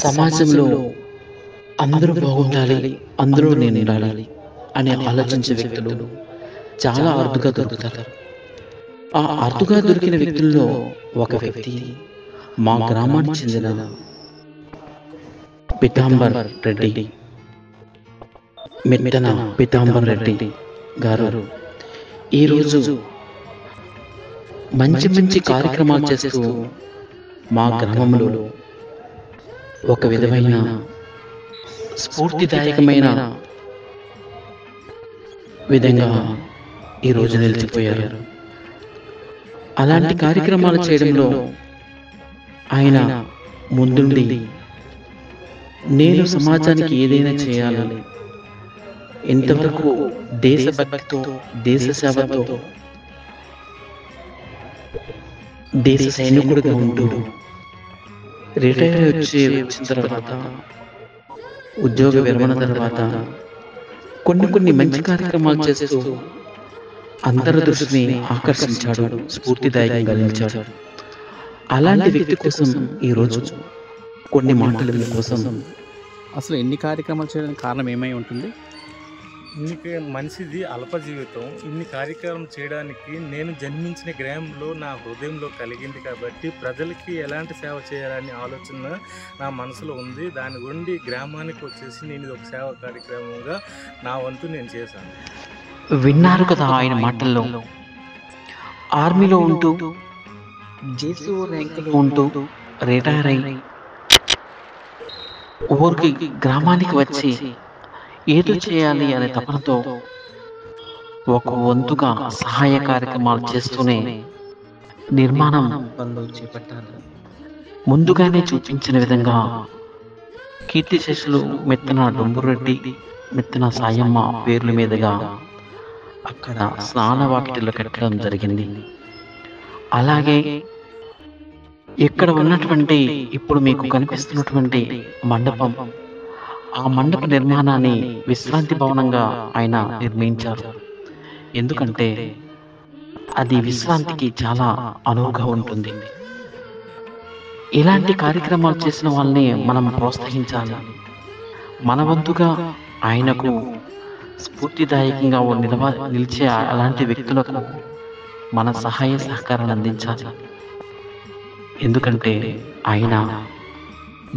సమాజంలో అందరూ బాగుండాలి, అందులో నేనుండాలి అని ఆలోచించే వ్యక్తులు చాలా అరుదుగా దొరుకుతారు. ఆ అరుదుగా దొరికిన వ్యక్తుల్లో ఒక వ్యక్తి మా గ్రామానికి చెందిన పీతాంబర్ రెడ్డి, మెత్తన పీతాంబర్ రెడ్డి గారు ఈరోజు మంచి మంచి కార్యక్రమాలు చేస్తూ మా గ్రామంలో ఒక విధమైన స్ఫూర్తిదాయకమైన విధంగా ఈరోజు నిలిచిపోయారు. అలాంటి కార్యక్రమాలు చేయడంలో ఆయన ముందుండి నేను సమాజానికి ఏదైనా చేయాలని ఇంతవరకు దేశభక్తితో, దేశ సేవతో, దేశ సైనికుడిగా ఉంటూ రిటైర్ వచ్చిన తర్వాత, ఉద్యోగ విరమణ తర్వాత కొన్ని మంచి కార్యక్రమాలు చేస్తూ అందరి దృష్టిని ఆకర్షించాడు, స్ఫూర్తిదాయకంగా నిలిచాడు. అలాంటి వ్యక్తి కోసం ఈరోజు కొన్ని మాటల కోసం. అసలు ఎన్ని కార్యక్రమాలు చేయడానికి కారణం ఏమై ఉంటుంది? మనిషిది అల్ప జీవితం. ఇన్ని కార్యక్రమం చేయడానికి నేను జన్మించిన గ్రామంలో నా హృదయంలో కలిగింది కాబట్టి ప్రజలకి ఎలాంటి సేవ చేయాలని ఆలోచన నా మనసులో ఉంది. దాని గురించి గ్రామానికి వచ్చేసి నేను ఇది ఒక సేవా కార్యక్రమంగా నా వంతు నేను చేశాను. విన్నారు కదా ఆయన మాటల్లో. ఆర్మీలో ఉంటూ, జేసీఓ ర్యాంకులో ఉంటూ రిటైర్ అయి ఊరికి గ్రామానికి వచ్చి ఏదో చేయాలి అనే తపనతో ఒక వంతుగా సహాయ కార్యక్రమాలు చేస్తూనే నిర్మాణం పనులు చేపట్టారు. ముందుగానే చూపించిన విధంగా కీర్తిశేషులు మెత్తన డొంబురెడ్డి, మెత్తన సాయమ్మ పేర్ల మీదుగా అక్కడ స్నాన వాకిటిలో కట్టడం జరిగింది. అలాగే ఇక్కడ ఉన్నటువంటి ఇప్పుడు మీకు కనిపిస్తున్నటువంటి మండపం, ఆ మండప నిర్మాణాన్ని విశ్రాంతి భవనంగా ఆయన నిర్మించారు. ఎందుకంటే అది విశ్రాంతికి చాలా అనువుగా ఉంటుంది. ఇలాంటి కార్యక్రమాలు చేసిన వాళ్ళని మనం ప్రోత్సహించాలి. మన వంతుగా ఆయనకు స్ఫూర్తిదాయకంగా నిలిచే అలాంటి వ్యక్తులకు మన సహాయ సహకారాన్ని అందించాలి. ఎందుకంటే ఆయన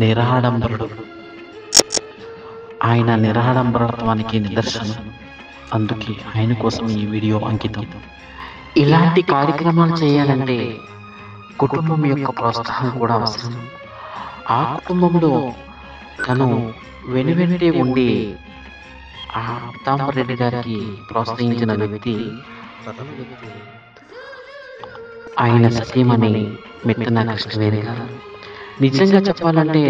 నిరాడంబరుడు, ఆయన నిరాడంబరత్వానికి నిదర్శనం. అందుకే ఆయన కోసం ఈ వీడియో అంకితం. ఇలాంటి కార్యక్రమాలు చేయాలంటే కుటుంబం యొక్క ప్రోత్సాహం కూడా అవసరం. ఆ కుటుంబంలో తను వెనువెంటే ఉండి ఆ పీతాంబర్ రెడ్డి గారికి ప్రోత్సహించిన వ్యక్తి ఆయన సతీమణి మెత్తన కృష్ణవేణి గారు. నిజంగా చెప్పాలంటే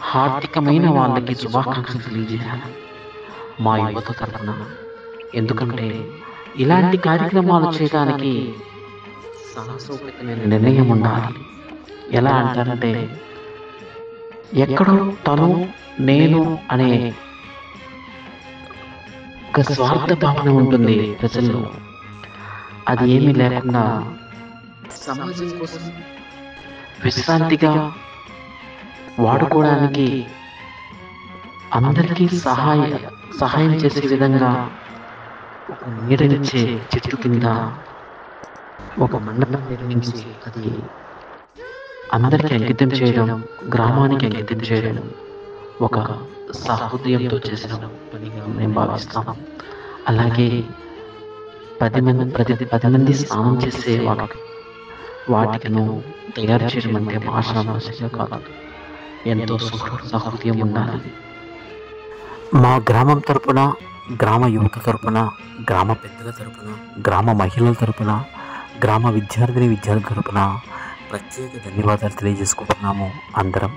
హార్దికమైన వాళ్ళకి శుభాకాంక్షలు తెలియజేయాలి మా యువత తరఫున. ఎందుకంటే ఇలాంటి కార్యక్రమాలు చేయడానికి సాహసోపేతమైన నిర్ణయం ఉండాలి. ఎలా అంటారంటే ఎక్కడో తను నేను అనే ఒక స్వార్థ భావన ఉంటుంది ప్రజల్లో. అది ఏమీ లేకుండా సమాజం కోసం విశ్రాంతిగా వాడుకోవడానికి, అందరికీ సహాయం చేసే విధంగా ఒక నీడనిచ్చే చెట్టు కింద ఒక మండపం నిర్మించి అది అందరికీ అంకితం చేయడం, గ్రామానికి అంకితం చేయడం ఒక సహృదయంతో చేసిన పనిగా మేము భావిస్తాం. అలాగే 10 మంది స్నానం చేసే వాటికను తయారు చేయడం అంటే ఆషామాషిగా కాదు, ఎంతో సహృదయం ఉండాలి. మా గ్రామం తరపున, గ్రామ యువత తరపున, గ్రామ పెద్దల తరపున, గ్రామ మహిళల తరపున, గ్రామ విద్యార్థిని విద్యార్థుల తరపున ప్రత్యేక ధన్యవాదాలు తెలియజేసుకుంటున్నాము అందరం.